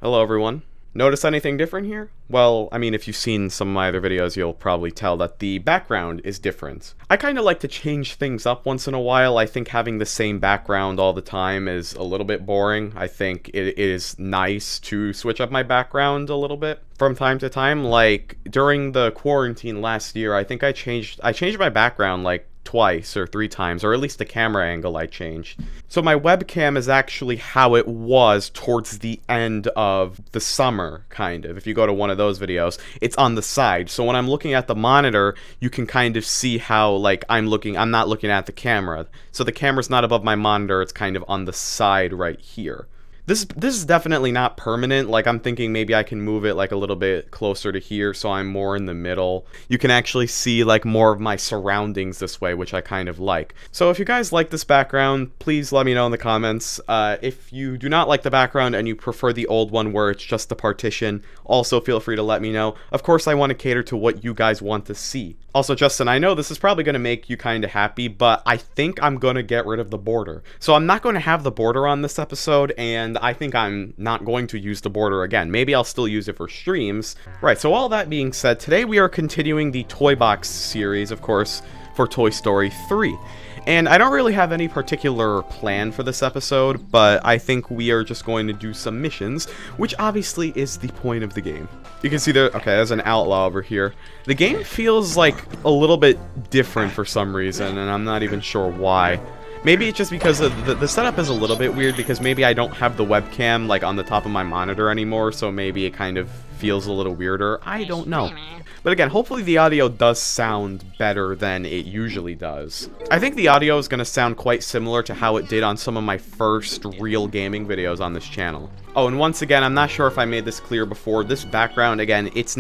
Hello everyone. Notice anything different here? Well, I mean, if you've seen some of my other videos, you'll probably tell that the background is different. I kind of like to change things up once in a while. I think having the same background all the time is a little bit boring. I think it is nice to switch up my background a little bit from time to time. Like, during the quarantine last year, I think I changed my background like twice or three times, or at least the camera angle I changed. So my webcam is actually how it was towards the end of the summer, kind of. If you go to one of those videos, it's on the side. So when I'm looking at the monitor, you can kind of see how, like, I'm not looking at the camera. So the camera's not above my monitor, it's kind of on the side right here. This is definitely not permanent. Like, I'm thinking maybe I can move it like a little bit closer to here so I'm more in the middle. You can actually see like more of my surroundings this way, which I kind of like. So if you guys like this background, please let me know in the comments. If you do not like the background and you prefer the old one where it's just the partition, also feel free to let me know. Of course, I want to cater to what you guys want to see. Also, Justin, I know this is probably going to make you kind of happy, but I think I'm going to get rid of the border. So I'm not going to have the border on this episode, and I think I'm not going to use the border again. Maybe I'll still use it for streams. Right, so all that being said, today we are continuing the Toy Box series, of course, for Toy Story 3. And I don't really have any particular plan for this episode, but I think we are just going to do some missions, which obviously is the point of the game. You can see there, okay, there's an outlaw over here. The game feels like a little bit different for some reason, and I'm not even sure why. Maybe it's just because of the setup is a little bit weird, because maybe I don't have the webcam like on the top of my monitor anymore, so maybe it kind of feels a little weirder. I don't know. But again, hopefully the audio does sound better than it usually does. I think the audio is going to sound quite similar to how it did on some of my first real gaming videos on this channel. Oh, and once again, I'm not sure if I made this clear before, this background, again, it's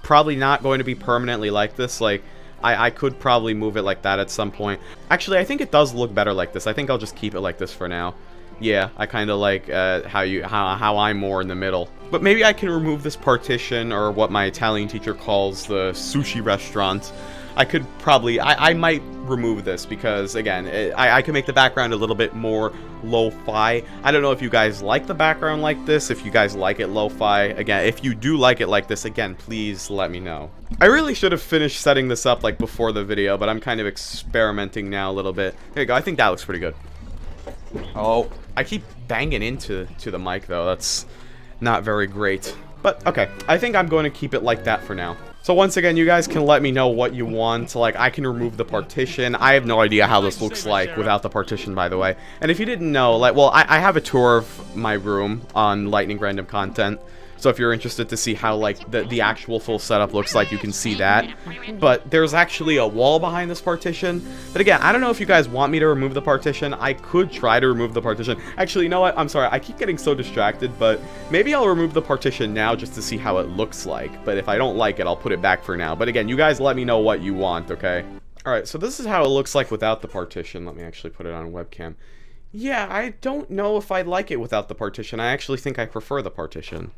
probably not going to be permanently like this. Like, I could probably move it like that at some point. Actually, I think it does look better like this. I think I'll just keep it like this for now. Yeah, I kind of like how I'm more in the middle. But maybe I can remove this partition, or what my Italian teacher calls the sushi restaurant. I could probably, I might remove this because, again, I can make the background a little bit more lo-fi. I don't know if you guys like the background like this, if you guys like it lo-fi. Again, if you do like it like this, again, please let me know. I really should have finished setting this up like before the video, but I'm kind of experimenting now a little bit. There you go, I think that looks pretty good. Oh, I keep banging into the mic though, that's not very great. But okay, I think I'm going to keep it like that for now. So once again, you guys can let me know what you want. Like, I can remove the partition. I have no idea how this looks like without the partition, by the way. And if you didn't know, like, well, I have a tour of my room on Lightning Random Content. So if you're interested to see how, like, the actual full setup looks like, you can see that. But there's actually a wall behind this partition. But again, I don't know if you guys want me to remove the partition. I could try to remove the partition. Actually, you know what? I'm sorry. I keep getting so distracted, but maybe I'll remove the partition now just to see how it looks like. But if I don't like it, I'll put it back for now. But again, you guys let me know what you want, okay? Alright, so this is how it looks like without the partition. Let me actually put it on webcam. Yeah, I don't know if I like it without the partition. I actually think I prefer the partition.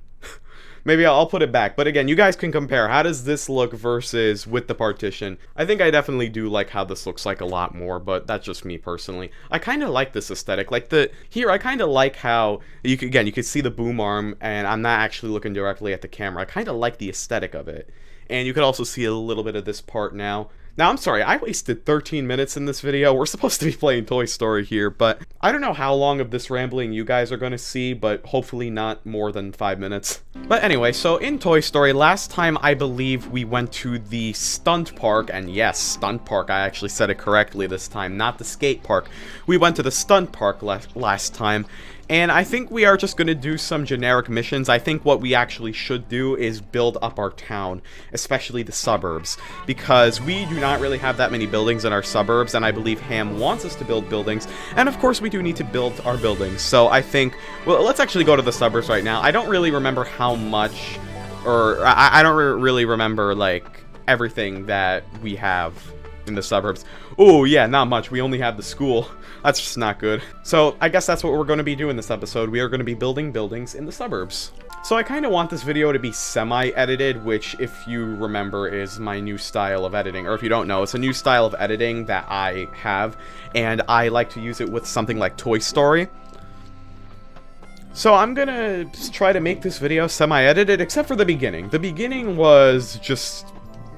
Maybe I'll put it back, but again, you guys can compare. How does this look versus with the partition? I think I definitely do like how this looks like a lot more, but that's just me personally. I kind of like this aesthetic. Like here, I kind of like how, you can see the boom arm, and I'm not actually looking directly at the camera. I kind of like the aesthetic of it. And you can also see a little bit of this part now. Now, I'm sorry, I wasted 13 minutes in this video. We're supposed to be playing Toy Story here, but I don't know how long of this rambling you guys are going to see, but hopefully not more than 5 minutes. But anyway, so in Toy Story, last time I believe we went to the stunt park, and yes, stunt park, I actually said it correctly this time, not the skate park. We went to the stunt park last time. And I think we are just going to do some generic missions. I think what we actually should do is build up our town, especially the suburbs, because we do not really have that many buildings in our suburbs, and I believe Hamm wants us to build buildings, and of course we do need to build our buildings. So I think, well, let's actually go to the suburbs right now. I don't really remember how much, or I don't really remember, like, everything that we have in the suburbs. Oh yeah, not much. We only have the school. That's just not good. So I guess that's what we're going to be doing this episode. We are going to be building buildings in the suburbs. So I kind of want this video to be semi-edited, which, if you remember, is my new style of editing. Or if you don't know, it's a new style of editing that I have, and I like to use it with something like Toy Story. So I'm gonna try to make this video semi-edited, except for the beginning. The beginning was just...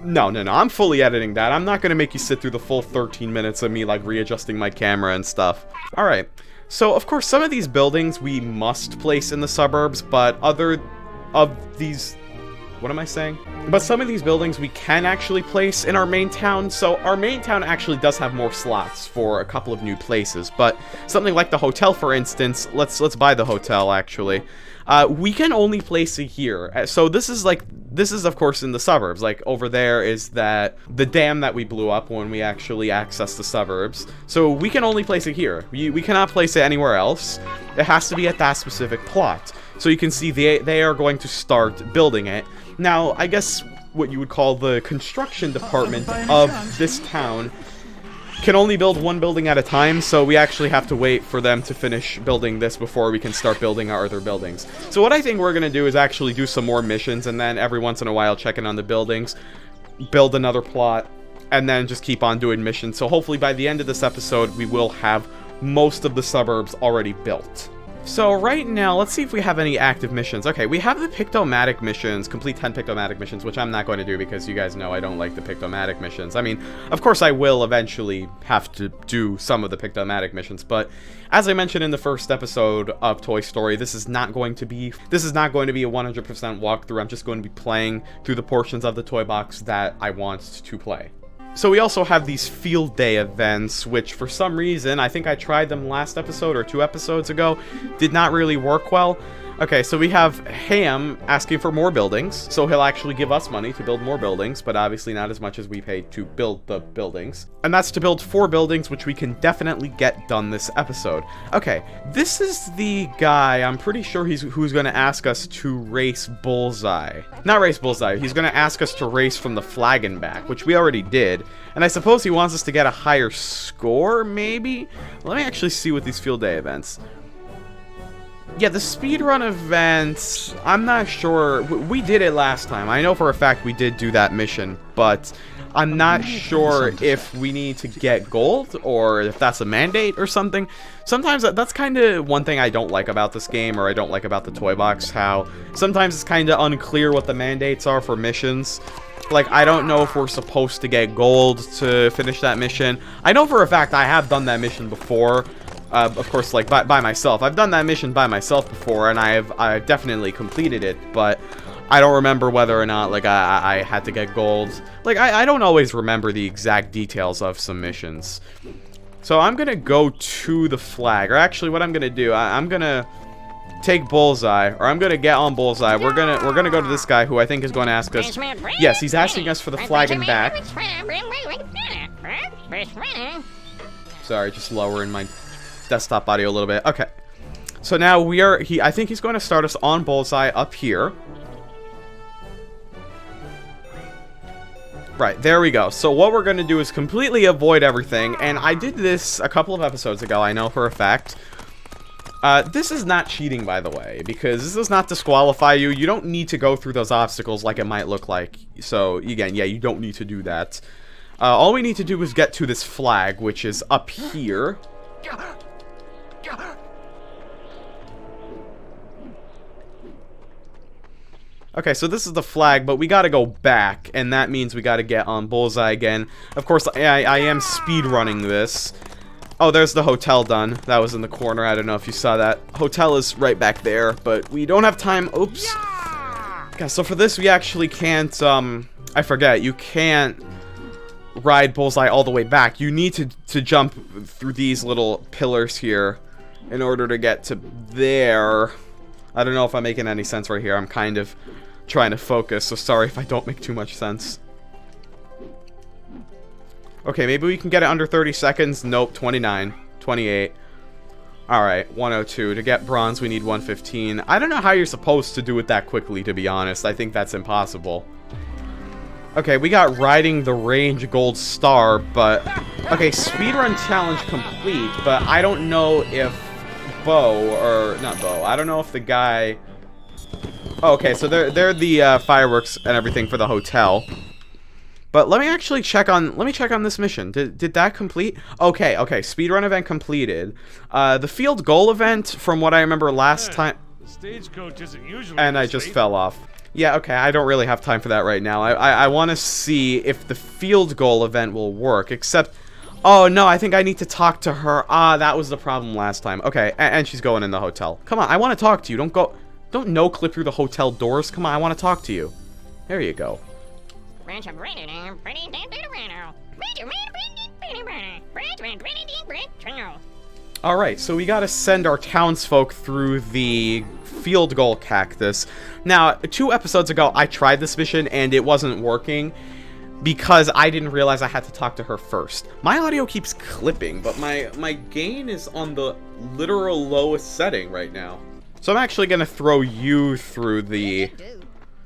No, I'm fully editing that. I'm not gonna make you sit through the full 13 minutes of me, like, readjusting my camera and stuff. Alright, so of course some of these buildings we must place in the suburbs, but other of these... What am I saying? But some of these buildings we can actually place in our main town, so our main town actually does have more slots for a couple of new places, but something like the hotel, for instance, let's buy the hotel, actually. We can only place it here. So this is of course in the suburbs. Like over there is the dam that we blew up when we actually accessed the suburbs. So we can only place it here. We cannot place it anywhere else. It has to be at that specific plot. So you can see they are going to start building it. Now, I guess what you would call the construction department of this town can only build one building at a time, so we actually have to wait for them to finish building this before we can start building our other buildings. So what I think we're going to do is actually do some more missions, and then every once in a while check in on the buildings, build another plot, and then just keep on doing missions. So hopefully by the end of this episode, we will have most of the suburbs already built. So right now, let's see if we have any active missions. Okay, we have the Pictomatic missions, complete 10 Pictomatic missions, which I'm not going to do because you guys know I don't like the Pictomatic missions. I mean, of course I will eventually have to do some of the Pictomatic missions, but as I mentioned in the first episode of Toy Story, this is not going to be a 100% walkthrough. I'm just going to be playing through the portions of the toy box that I want to play. So we also have these field day events, which for some reason, I think I tried them last episode or 2 episodes ago, did not really work well. Okay, so we have Hamm asking for more buildings, so he'll actually give us money to build more buildings, but obviously not as much as we paid to build the buildings. And that's to build 4 buildings, which we can definitely get done this episode. Okay, this is the guy, I'm pretty sure who's going to ask us to race Bullseye. Not race Bullseye, he's going to ask us to race from the flag and back, which we already did. And I suppose he wants us to get a higher score, maybe? Let me actually see what these field day events... Yeah, the speedrun event, I'm not sure. We did it last time. I know for a fact we did do that mission, but I'm not sure if we need to get gold or if that's a mandate or something. Sometimes that's kind of one thing I don't like about this game, or I don't like about the toy box, how sometimes it's kind of unclear what the mandates are for missions. Like, I don't know if we're supposed to get gold to finish that mission. I know for a fact I have done that mission before. Of course, like, by myself. I've done that mission by myself before, and I've definitely completed it, but I don't remember whether or not, like, I had to get gold. Like, I don't always remember the exact details of some missions. So I'm gonna go to the flag, or actually what I'm gonna do, I'm gonna take Bullseye, or I'm gonna get on Bullseye. We're gonna go to this guy who I think is going to ask us. Yes, he's asking us for the flag and back. Sorry, just lowering my desktop audio a little bit. Okay, so now I think he's going to start us on Bullseye up here. Right, there we go. So what we're going to do is completely avoid everything, and I did this a couple of episodes ago, I know for a fact. This is not cheating, by the way, because this does not disqualify you. You don't need to go through those obstacles like it might look like. So, again, yeah, you don't need to do that. All we need to do is get to this flag, which is up here. Okay, so this is the flag, but we gotta go back, and that means we gotta get on Bullseye again. Of course, I am speedrunning this. Oh, there's the hotel done. That was in the corner. I don't know if you saw that. Hotel is right back there, but we don't have time. Oops. Okay, so for this, we actually can't, I forget, you can't ride Bullseye all the way back. You need to jump through these little pillars here in order to get to there. I don't know if I'm making any sense right here. I'm kind of trying to focus, so sorry if I don't make too much sense. Okay, maybe we can get it under 30 seconds. Nope, 29, 28. Alright, 102. To get bronze, we need 115. I don't know how you're supposed to do it that quickly, to be honest. I think that's impossible. Okay, we got riding the range gold star, but... Okay, speedrun challenge complete, but I don't know if not Bo, I don't know if the guy... Oh, okay, so they're the fireworks and everything for the hotel. But let me actually check on this mission. Did that complete? Okay, speedrun event completed. The field goal event, from what I remember last time... The stagecoach isn't usually. And I just fell off. Yeah, okay, I don't really have time for that right now. I want to see if the field goal event will work, except... Oh, no, I think I need to talk to her. Ah, that was the problem last time. Okay, and she's going in the hotel. Come on, I want to talk to you. Don't no-clip through the hotel doors. Come on, I want to talk to you. There you go. Alright, so we gotta send our townsfolk through the field goal cactus. Now, 2 episodes ago, I tried this mission and it wasn't working because I didn't realize I had to talk to her first. My audio keeps clipping, but my gain is on the literal lowest setting right now. So I'm actually gonna throw you through the...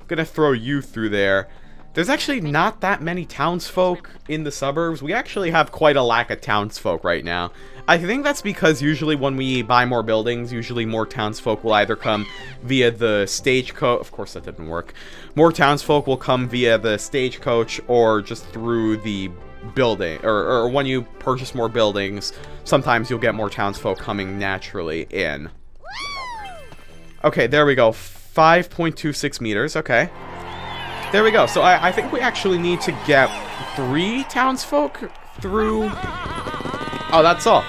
there. There's actually not that many townsfolk in the suburbs. We actually have quite a lack of townsfolk right now. I think that's because usually when we buy more buildings, usually more townsfolk will either come via the stagecoach. Of course, that didn't work. More townsfolk will come via the stagecoach or just through the building. Or when you purchase more buildings, sometimes you'll get more townsfolk coming naturally in. Okay, there we go. 5.26 meters. Okay. There we go. So I think we actually need to get 3 townsfolk through... Oh, that's all.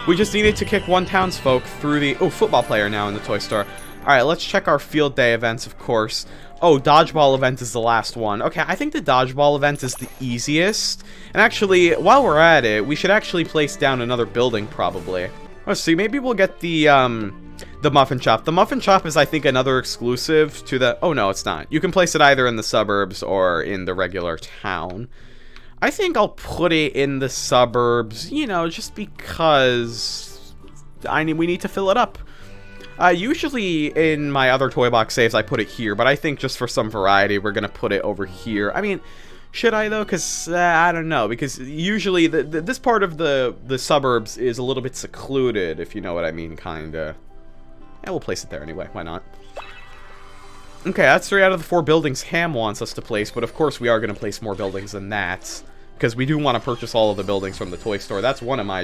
We just needed to kick 1 townsfolk through the... Oh, football player now in the toy store. Alright, let's check our field day events, of course. Oh, dodgeball event is the last one. Okay, I think the dodgeball event is the easiest. And actually, while we're at it, we should actually place down another building, probably. Let's see, maybe we'll get the muffin shop. The muffin shop is, I think, another exclusive to the... Oh, no, it's not. You can place it either in the suburbs or in the regular town. I think I'll put it in the suburbs, you know, just because we need to fill it up. Usually in my other toy box saves, I put it here, but I think just for some variety, we're going to put it over here. I mean, should I, though? Because, I don't know, because usually this part of the suburbs is a little bit secluded, if you know what I mean, kinda. Yeah, we'll place it there anyway, why not? Okay, that's 3 out of the 4 buildings Hamm wants us to place, but of course we are going to place more buildings than that, because we do want to purchase all of the buildings from the toy store. That's one of my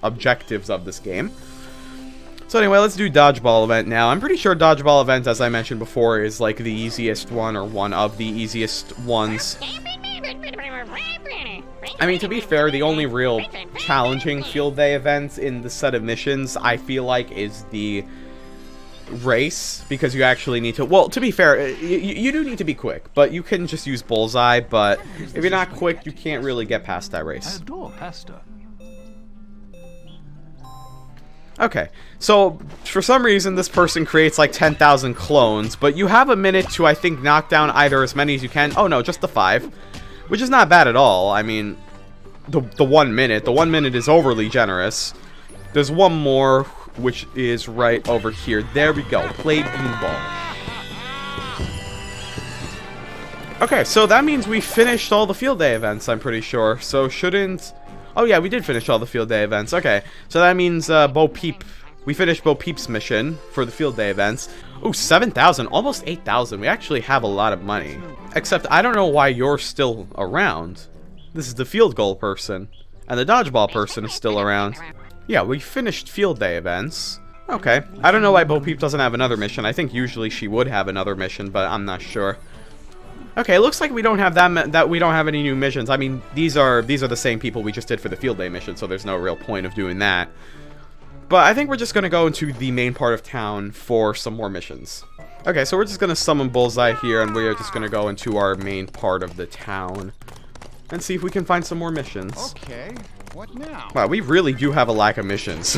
objectives of this game. So anyway, let's do dodgeball event now. I'm pretty sure dodgeball event, as I mentioned before, is like the easiest one, or one of the easiest ones. I mean, to be fair, the only real challenging field day events in the set of missions, I feel like, is the race, because you actually need to... Well, to be fair, you do need to be quick, but you can just use bullseye, but if you're not quick, you can't really get past that race. I adore pasta. Okay, so for some reason this person creates like 10,000 clones, but you have a minute to, I think, knock down either as many as you can. Oh no, just the 5, which is not bad at all. I mean, the 1 minute. The 1 minute is overly generous. There's one more, which is right over here. There we go. Play beanball. Okay, so that means we finished all the field day events, I'm pretty sure. So shouldn't... Oh yeah, we did finish all the field day events. Okay, so that means Bo Peep... We finished Bo Peep's mission for the field day events. Ooh, 7,000, almost 8,000. We actually have a lot of money. Except I don't know why you're still around. This is the field goal person. And the dodgeball person is still around. Yeah, we finished field day events. Okay. I don't know why Bo Peep doesn't have another mission. I think usually she would have another mission, but I'm not sure. Okay, it looks like we don't have that we don't have any new missions. I mean, these are the same people we just did for the field day mission, so there's no real point of doing that. But I think we're just gonna go into the main part of town for some more missions. Okay, so we're just gonna summon Bullseye here, and we are just gonna go into our main part of the town and see if we can find some more missions. Okay, what now? Wow, we really do have a lack of missions.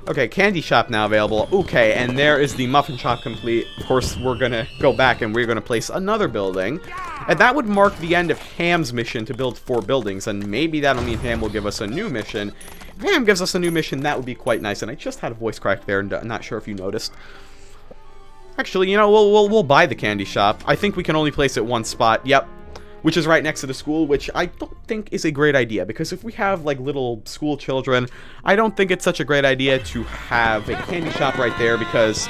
Okay, candy shop now available. Okay, and there is the muffin shop complete. Of course, we're gonna go back and we're gonna place another building. And that would mark the end of Hamm's mission to build 4 buildings, and maybe that'll mean Hamm will give us a new mission. If Hamm gives us a new mission, that would be quite nice. And I just had a voice crack there, and I'm not sure if you noticed. Actually, you know, we'll buy the candy shop. I think we can only place it one spot. Yep. Which is right next to the school, which I don't think is a great idea, because if we have, like, little school children, I don't think it's such a great idea to have a candy shop right there, because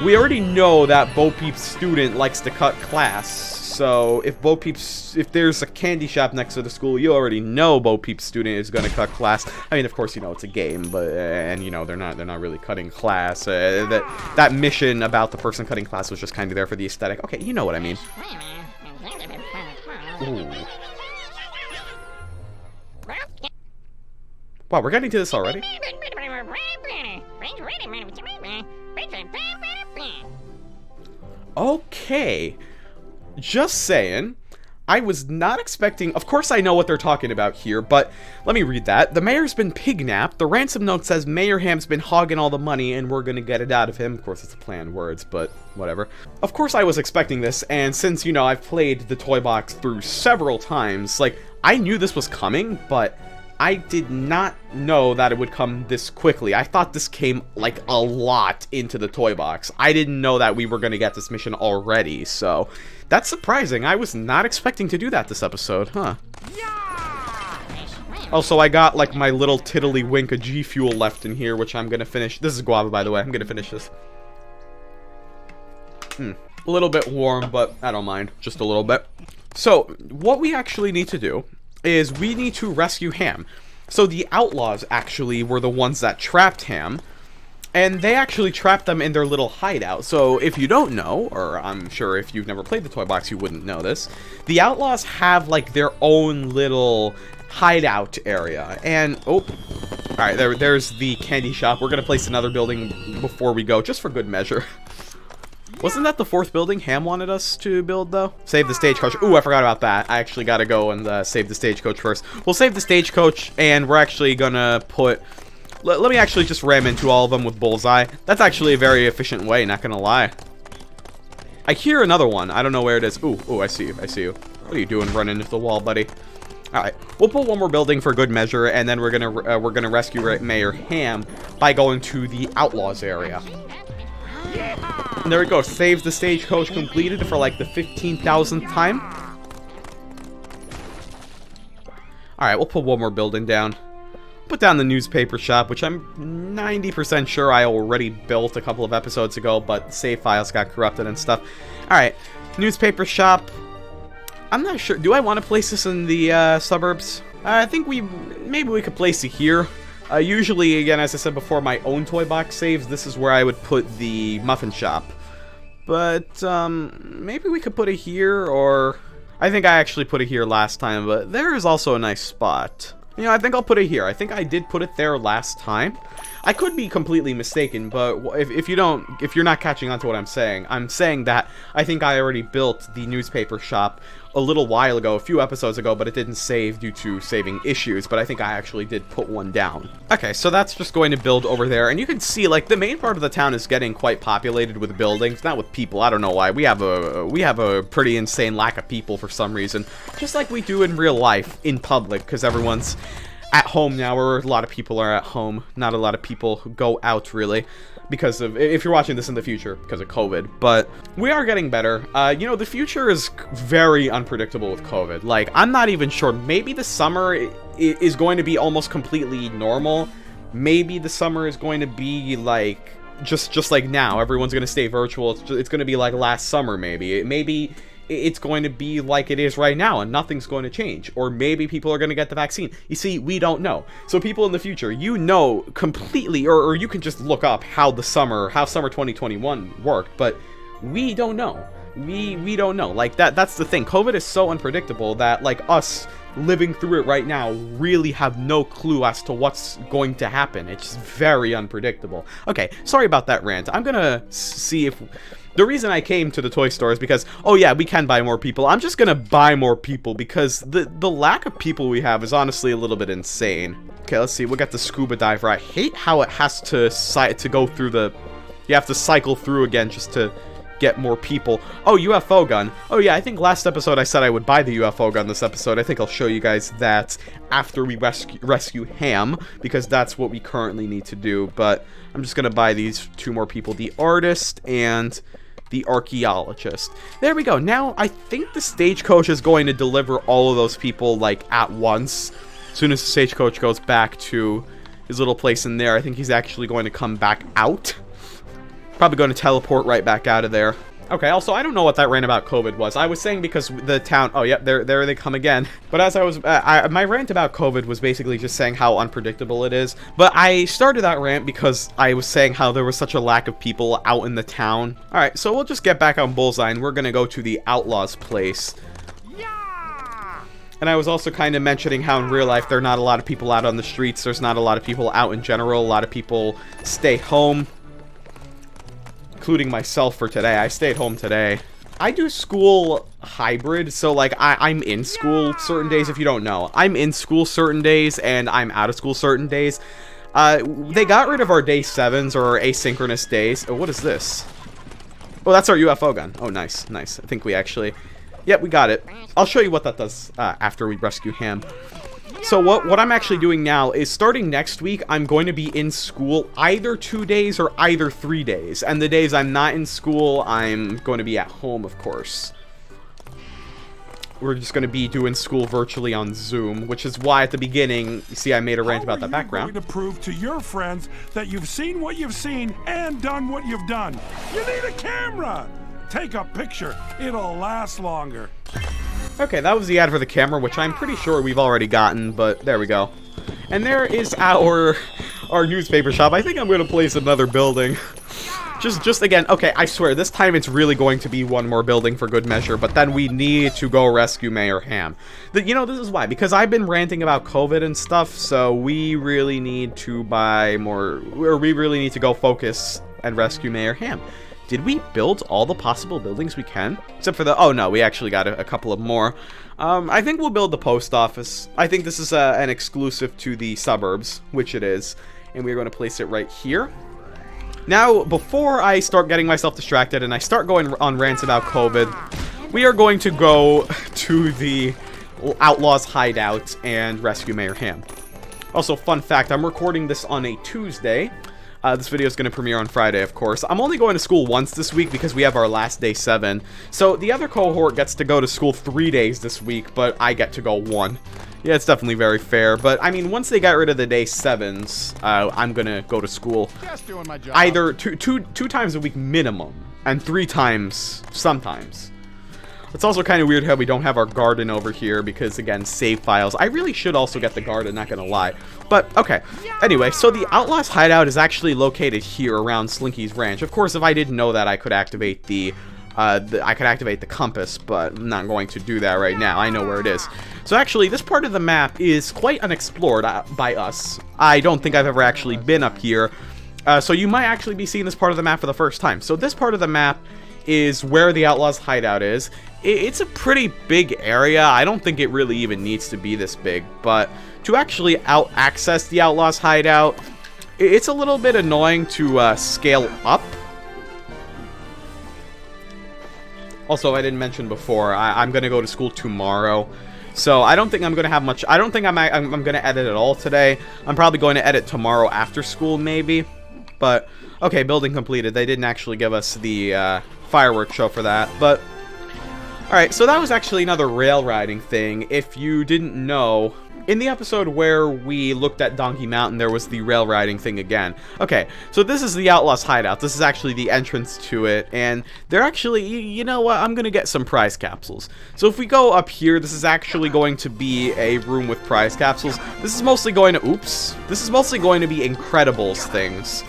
we already know that Bo Peep's student likes to cut class, So if there's a candy shop next to the school, you already know Bo Peep's student is going to cut class. I mean, of course, you know, it's a game, but and you know, they're not really cutting class. That mission about the person cutting class was just kind of there for the aesthetic. Okay, you know what I mean. Ooh. Wow, we're getting to this already? Okay. Just saying. I was not expecting... Of course I know what they're talking about here, but let me read that. The mayor's been pignapped. The ransom note says Mayor Hamm's been hogging all the money and we're gonna get it out of him. Of course, it's a play on words, but whatever. Of course I was expecting this, and since, you know, I've played the toy box through several times, like, I knew this was coming, but I did not know that it would come this quickly. I thought this came, like, a lot into the toy box. I didn't know that we were gonna get this mission already, so... That's surprising. I was not expecting to do that this episode, huh? Also, I got, like, my little tiddly-wink of G Fuel left in here, which I'm gonna finish. This is guava, by the way. I'm gonna finish this. A little bit warm, but I don't mind. Just a little bit. So, what we actually need to do is we need to rescue Hamm. So, the Outlaws, actually, were the ones that trapped Hamm. And they actually trapped them in their little hideout. So if you don't know, or I'm sure if you've never played the toy box you wouldn't know this, the Outlaws have like their own little hideout area. And oh, all right, there's the candy shop. We're gonna place another building before we go, just for good measure. Wasn't that the fourth building Hamm wanted us to build, though? Save the stagecoach. Ooh, I forgot about that. I actually gotta go and save the stagecoach first. We'll save the stagecoach, and we're actually gonna put... Let me actually just ram into all of them with Bullseye. That's actually a very efficient way, not gonna lie. I hear another one. I don't know where it is. Ooh, I see you. I see you. What are you doing running into the wall, buddy? Alright, we'll put one more building for good measure, and then we're gonna rescue Mayor Hamm by going to the Outlaws area. And there we go. Saves the stagecoach completed for like the 15,000th time. Alright, we'll put one more building down. Put down the newspaper shop, which I'm 90% sure I already built a couple of episodes ago, but save files got corrupted and stuff. Alright, newspaper shop. I'm not sure. Do I want to place this in the suburbs? I think maybe we could place it here. Usually, again, as I said before, my own toy box saves, this is where I would put the muffin shop. But, maybe we could put it here, or... I think I actually put it here last time, but there is also a nice spot. You know, I think I'll put it here. I think I did put it there last time. I could be completely mistaken, but if you're not catching on to what I'm saying that I think I already built the newspaper shop a little while ago, a few episodes ago, but it didn't save due to saving issues, but I think I actually did put one down. Okay, so that's just going to build over there, and you can see, like, the main part of the town is getting quite populated with buildings, not with people. I don't know why. We have a pretty insane lack of people for some reason, just like we do in real life, in public, because everyone's at home now, or a lot of people are at home. Not a lot of people who go out, really, because of, if you're watching this in the future, because of COVID. But we are getting better. You know, the future is very unpredictable with COVID. Like, I'm not even sure. Maybe the summer is going to be almost completely normal. Maybe the summer is going to be like just like now. Everyone's going to stay virtual. It's going to be like last summer, maybe. Maybe it's going to be like it is right now and nothing's going to change. Or maybe people are going to get the vaccine. You see, we don't know. So people in the future, you know completely, or you can just look up how summer 2021 worked, but we don't know. We don't know. Like, that's the thing. COVID is so unpredictable that, like, us living through it right now really have no clue as to what's going to happen. It's very unpredictable. Okay, sorry about that rant. I'm gonna see if... The reason I came to the toy store is because, oh yeah, we can buy more people. I'm just gonna buy more people because the lack of people we have is honestly a little bit insane. Okay, let's see. We'll get the scuba diver. I hate how it has to go through the... You have to cycle through again just to get more people. Oh, UFO gun. Oh yeah, I think last episode I said I would buy the UFO gun this episode. I think I'll show you guys that after we rescue Hamm, because that's what we currently need to do. But I'm just gonna buy these two more people, the artist and the archaeologist. There we go. Now I think the stagecoach is going to deliver all of those people like at once. As soon as the stagecoach goes back to his little place in there, I think he's actually going to come back out. Probably going to teleport right back out of there. Okay, also, I don't know what that rant about COVID was. I was saying because the town... Oh, yep, there they come again. But as I was... my rant about COVID was basically just saying how unpredictable it is. But I started that rant because I was saying how there was such a lack of people out in the town. Alright, so we'll just get back on Bullseye, and we're gonna go to the Outlaw's place. And I was also kind of mentioning how in real life there are not a lot of people out on the streets. There's not a lot of people out in general. A lot of people stay home. Including myself for today. I stayed home today. I do school hybrid, so like I'm in school certain days. If you don't know, I'm in school certain days and I'm out of school certain days. They got rid of our day 7s or asynchronous days. Oh, what is this? Oh, that's our UFO gun. Oh, nice, nice. I think we actually... Yep, we got it. I'll show you what that does after we rescue Hamm. So what I'm actually doing now is starting next week, I'm going to be in school either 2 days or either 3 days. And the days I'm not in school, I'm going to be at home, of course. We're just going to be doing school virtually on Zoom, which is why at the beginning, you see I made a rant about that background. Going to prove to your friends that you've seen what you've seen and done what you've done. You need a camera. Take a picture. It'll last longer. Okay, that was the ad for the camera, which I'm pretty sure we've already gotten, but there we go. And there is our newspaper shop. I think I'm going to place another building. Just again, okay, I swear, this time it's really going to be one more building for good measure, but then we need to go rescue Mayor Hamm. You know, this is why, because I've been ranting about COVID and stuff, so we really need to buy more, or we really need to go focus and rescue Mayor Hamm. Did we build all the possible buildings we can? Except for the... Oh, no, we actually got a couple of more. I think we'll build the post office. I think this is an exclusive to the suburbs, which it is. And we're going to place it right here. Now, before I start getting myself distracted and I start going on rants about COVID, we are going to go to the Outlaws Hideout and rescue Mayor Hamm. Also, fun fact, I'm recording this on a Tuesday. This video is going to premiere on Friday, of course. I'm only going to school once this week because we have our last day 7. So the other cohort gets to go to school 3 days this week, but I get to go 1. Yeah, it's definitely very fair. But, I mean, once they got rid of the day 7s, I'm going to go to school Just doing my job. either two times a week minimum, and 3 times sometimes. It's also kind of weird how we don't have our garden over here because, again, save files. I really should also get the garden, not gonna lie. But, okay. Anyway, so the Outlaw's Hideout is actually located here around Slinky's Ranch. Of course, if I didn't know that, I could activate the compass, but I'm not going to do that right now. I know where it is. So actually, this part of the map is quite unexplored by us. I don't think I've ever actually been up here. So you might actually be seeing this part of the map for the first time. So this part of the map is where the Outlaw's Hideout is. It's a pretty big area. I don't think it really even needs to be this big, but to actually access the Outlaw's Hideout, it's a little bit annoying to scale up. Also, I didn't mention before, I'm going to go to school tomorrow, so I don't think I'm going to have much. I don't think I'm going to edit at all today. I'm probably going to edit tomorrow after school, maybe. But, okay, building completed. They didn't actually give us the fireworks show for that, but... Alright, so that was actually another rail riding thing. If you didn't know, in the episode where we looked at Donkey Mountain, there was the rail riding thing again. Okay, so this is the Outlaw's Hideout. This is actually the entrance to it, and they're actually, you know what, I'm gonna get some prize capsules. So if we go up here, this is actually going to be a room with prize capsules. This is mostly going to, this is mostly going to be Incredibles things.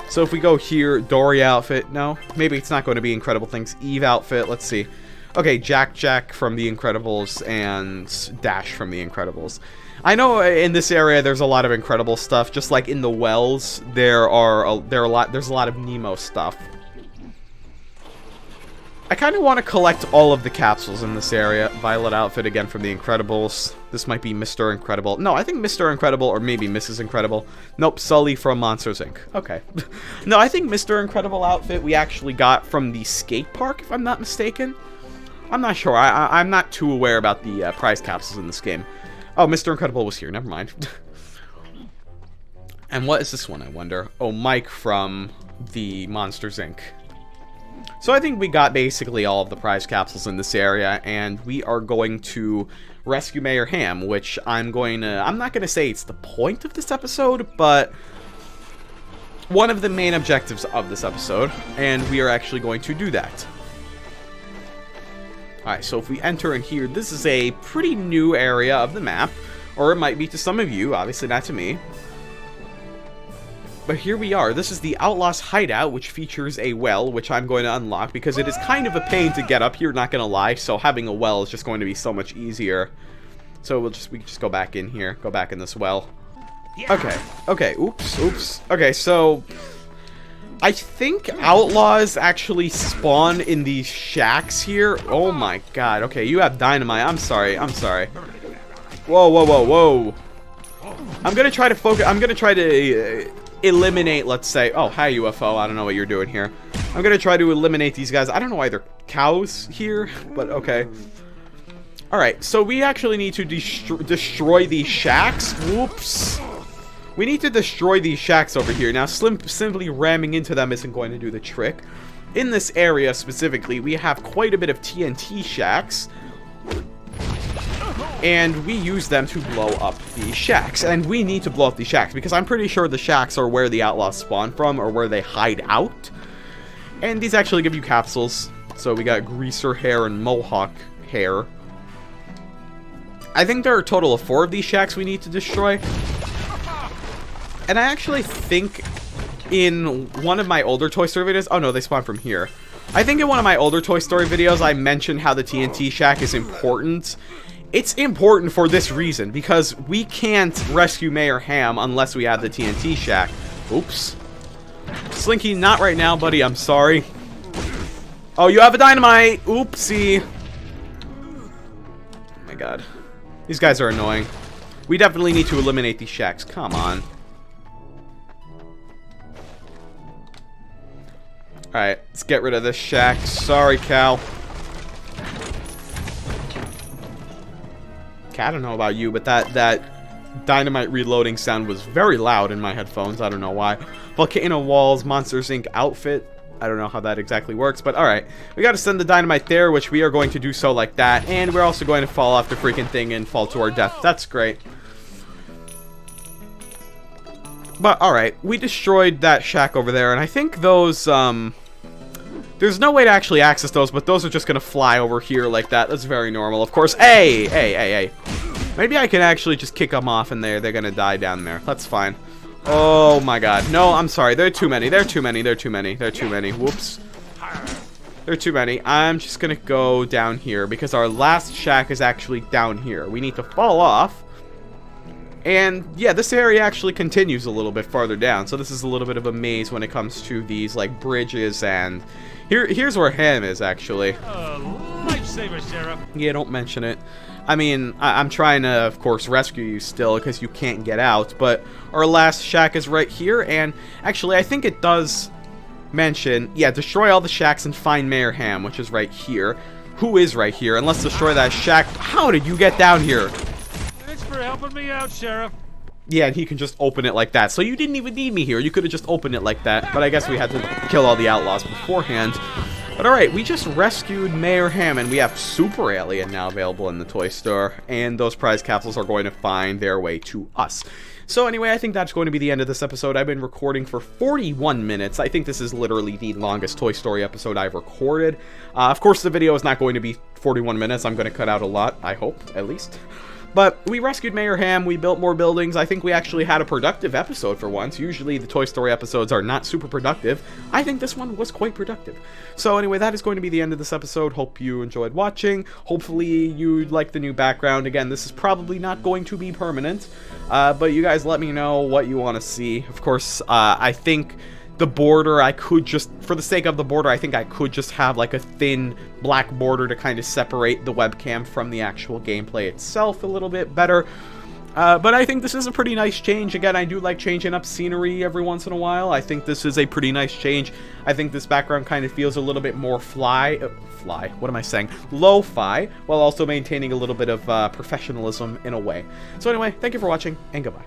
So if we go here, Dory outfit, no, maybe it's not going to be Incredible things. Eve outfit, let's see. Okay, Jack from The Incredibles and Dash from The Incredibles. I know in this area there's a lot of Incredible stuff, just like in the wells there's a lot of Nemo stuff. I kind of want to collect all of the capsules in this area. Violet outfit again from The Incredibles. This might be Mr. Incredible. No, I think Mr. Incredible or maybe Mrs. Incredible. Nope, Sully from Monsters, Inc. Okay. No, I think Mr. Incredible outfit we actually got from the skate park, if I'm not mistaken. I'm not sure. I'm not too aware about the prize capsules in this game. Oh, Mr. Incredible was here. Never mind. And what is this one, I wonder? Oh, Mike from the Monsters, Inc. So I think we got basically all of the prize capsules in this area, and we are going to rescue Mayor Hamm, which I'm not going to say it's the point of this episode, but one of the main objectives of this episode, and we are actually going to do that. Alright, so if we enter in here, this is a pretty new area of the map. Or it might be to some of you, obviously not to me. But here we are. This is the Outlaws Hideout, which features a well, which I'm going to unlock because it is kind of a pain to get up here, not gonna lie. So having a well is just going to be so much easier. So we can just go back in here, go back in this well. Okay, oops. Okay, so I think outlaws actually spawn in these shacks here. Oh my god. Okay, you have dynamite. I'm sorry. Whoa. I'm gonna try to focus. I'm gonna try to eliminate, let's say. Oh, hi UFO. I don't know what you're doing here. I'm gonna try to eliminate these guys. I don't know why they're cows here, but okay. Alright, so we actually need to destroy these shacks. Whoops. We need to destroy these shacks over here. Now, simply ramming into them isn't going to do the trick. In this area specifically, we have quite a bit of TNT shacks. And we use them to blow up these shacks. And we need to blow up these shacks because I'm pretty sure the shacks are where the outlaws spawn from or where they hide out. And these actually give you capsules. So we got greaser hair and mohawk hair. I think there are a total of 4 of these shacks we need to destroy. And I actually think in one of my older Toy Story videos... Oh no, they spawn from here. I think in one of my older Toy Story videos I mentioned how the TNT shack is important. It's important for this reason, because we can't rescue Mayor Hamm unless we have the TNT shack. Oops. Slinky, not right now, buddy. I'm sorry. Oh, you have a dynamite! Oopsie. Oh my god. These guys are annoying. We definitely need to eliminate these shacks. Come on. Alright, let's get rid of this shack. Sorry, Cal. I don't know about you, but that dynamite reloading sound was very loud in my headphones. I don't know why. Volcano Walls, Monsters Inc. outfit. I don't know how that exactly works, but alright. We gotta send the dynamite there, which we are going to do so like that. And we're also going to fall off the freaking thing and fall to our death. That's great. But alright, we destroyed that shack over there, and I think those, there's no way to actually access those, but those are just gonna fly over here like that. That's very normal, of course. Hey! Maybe I can actually just kick them off and they're gonna die down there. That's fine. Oh my god. No, I'm sorry. There are too many. They're too many. Whoops. There are too many. I'm just gonna go down here because our last shack is actually down here. We need to fall off. And yeah, this area actually continues a little bit farther down. So this is a little bit of a maze when it comes to these like bridges and here's where Hamm is actually. Lifesaver, Sheriff. Yeah, don't mention it. I mean, I'm trying to, of course, rescue you still because you can't get out. But our last shack is right here. And actually, I think it does mention, yeah, destroy all the shacks and find Mayor Hamm, which is right here. Who is right here? And let's destroy that shack. How did you get down here? Thanks for helping me out, Sheriff. Yeah, and he can just open it like that. So you didn't even need me here. You could have just opened it like that. But I guess we had to kill all the outlaws beforehand. But alright, we just rescued Mayor Hamm, and we have Super Alien now available in the toy store. And those prize capsules are going to find their way to us. So anyway, I think that's going to be the end of this episode. I've been recording for 41 minutes. I think this is literally the longest Toy Story episode I've recorded. Of course, the video is not going to be 41 minutes. I'm going to cut out a lot, I hope, at least. But we rescued Mayor Hamm, we built more buildings. I think we actually had a productive episode for once. Usually the Toy Story episodes are not super productive. I think this one was quite productive. So anyway, that is going to be the end of this episode. Hope you enjoyed watching. Hopefully you like the new background. Again, this is probably not going to be permanent. But you guys let me know what you want to see. Of course, I think the border, I could just, for the sake of the border, I think I could just have like a thin black border to kind of separate the webcam from the actual gameplay itself a little bit better. But I think this is a pretty nice change. Again, I do like changing up scenery every once in a while. I think this is a pretty nice change. I think this background kind of feels a little bit more lo-fi, while also maintaining a little bit of professionalism in a way. So anyway, thank you for watching, and goodbye.